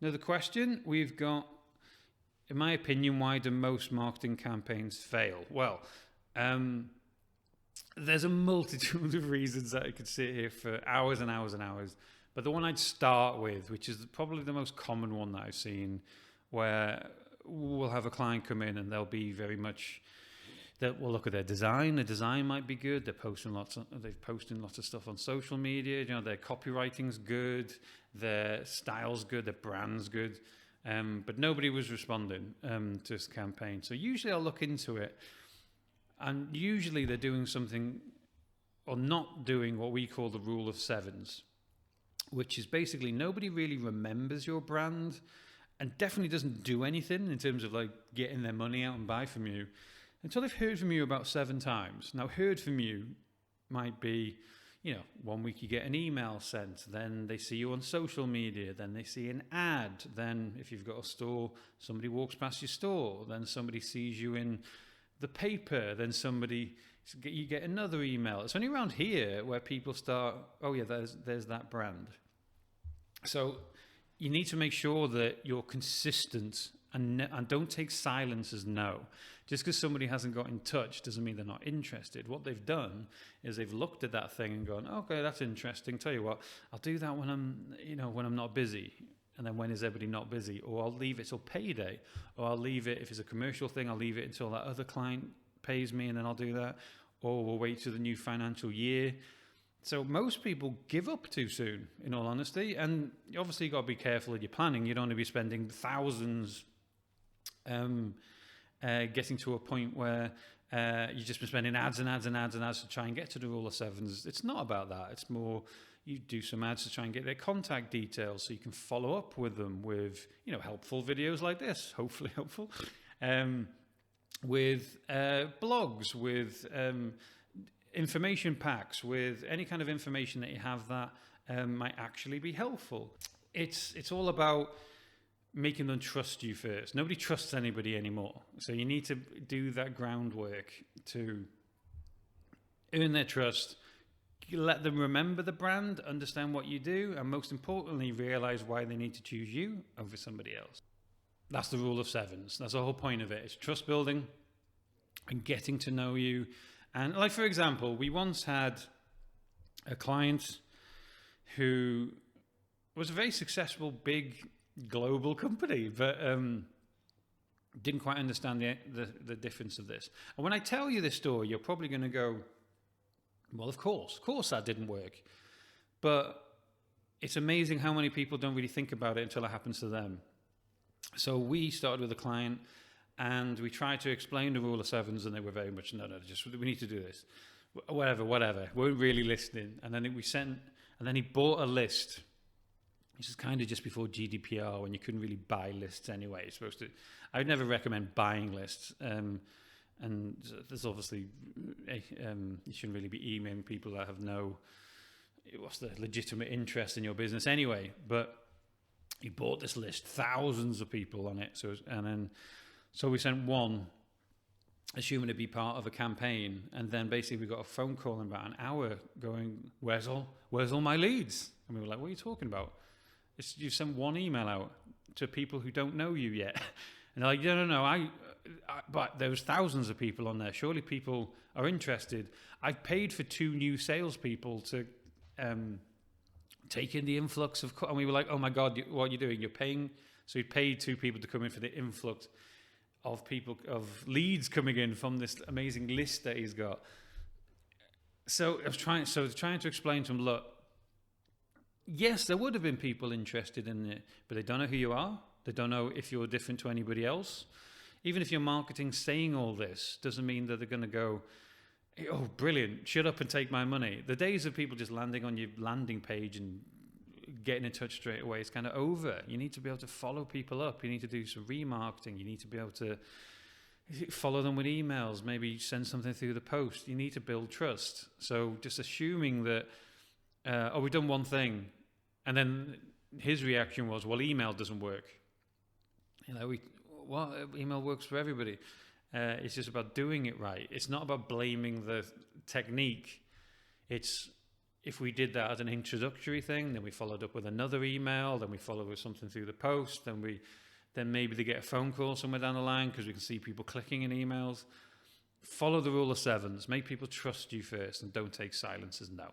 Now, the question we've got, in my opinion, why do most marketing campaigns fail? Well, there's a multitude of reasons that I could sit here for hours and hours and hours. But the one I'd start with, which is probably the most common one that I've seen, where we'll have a client come in and they'll be very much that we'll look at their design. The design might be good. They've posting lots of stuff on social media. Their copywriting's good, their style's good, their brand's good. But nobody was responding to this campaign. So usually I'll look into it, and usually they're doing something or not doing what we call the rule of sevens, which is basically nobody really remembers your brand and definitely doesn't do anything in terms of like getting their money out and buy from you until they've heard from you about 7 times. Now, heard from you might be, 1 week you get an email sent, then they see you on social media, then they see an ad, then if you've got a store, somebody walks past your store, then somebody sees you in the paper, then you get another email. It's only around here where people start, oh yeah, there's that brand. So you need to make sure that you're consistent and don't take silence as no. Just because somebody hasn't got in touch doesn't mean they're not interested. What they've done is they've looked at that thing and gone, okay, that's interesting. Tell you what, I'll do that when I'm not busy. And then when is everybody not busy? Or I'll leave it till payday. Or I'll leave it, if it's a commercial thing, I'll leave it until that other client pays me and then I'll do that. Or we'll wait till the new financial year. So most people give up too soon, in all honesty. And obviously you've got to be careful of your planning. You don't want to be spending thousands getting to a point where you've just been spending ads to try and get to the rule of sevens. It's not about that. It's more you do some ads to try and get their contact details so you can follow up with them with helpful videos like this, hopefully helpful, with blogs, with information packs, with any kind of information that you have that might actually be helpful. It's all about making them trust you first. Nobody trusts anybody anymore. So you need to do that groundwork to earn their trust, let them remember the brand, understand what you do, and most importantly, realize why they need to choose you over somebody else. That's the rule of sevens. That's the whole point of it. It's trust building and getting to know you. And like, for example, we once had a client who was a very successful, big global company, but didn't quite understand the difference of this. And when I tell you this story, you're probably going to go, well, of course that didn't work. But it's amazing how many people don't really think about it until it happens to them. So we started with a client and we tried to explain the rule of sevens, and they were very much, no, we need to do this. Whatever, weren't really listening. And then he bought a list, which is kind of just before GDPR, when you couldn't really buy lists anyway. You're supposed to. I would never recommend buying lists. And there's obviously, you shouldn't really be emailing people that have what's the legitimate interest in your business anyway. But he bought this list, thousands of people on it. So we sent one, assuming to be part of a campaign, and then basically we got a phone call in about an hour going, where's all my leads? And we were like, what are you talking about? You sent one email out to people who don't know you yet. And they're like, no, but there was thousands of people on there. Surely people are interested. I've paid for 2 new salespeople to take in the influx of, and we were like, oh my God, what are you doing? You're paying. So he paid 2 people to come in for the influx of leads coming in from this amazing list that he's got. So I was trying to explain to him, look, yes, there would have been people interested in it, but they don't know who you are. They don't know if you're different to anybody else. Even if your marketing's saying all this, doesn't mean that they're going to go, oh, brilliant, shut up and take my money. The days of people just landing on your landing page and getting in touch straight away is kind of over. You need to be able to follow people up. You need to do some remarketing. You need to be able to follow them with emails, maybe send something through the post. You need to build trust. So just assuming that, we've done one thing, and then his reaction was, well, email doesn't work. Email works for everybody. It's just about doing it right. It's not about blaming the technique. It's if we did that as an introductory thing, then we followed up with another email, then we follow with something through the post, then maybe they get a phone call somewhere down the line because we can see people clicking in emails. Follow the rule of sevens. Make people trust you first and don't take silence as no.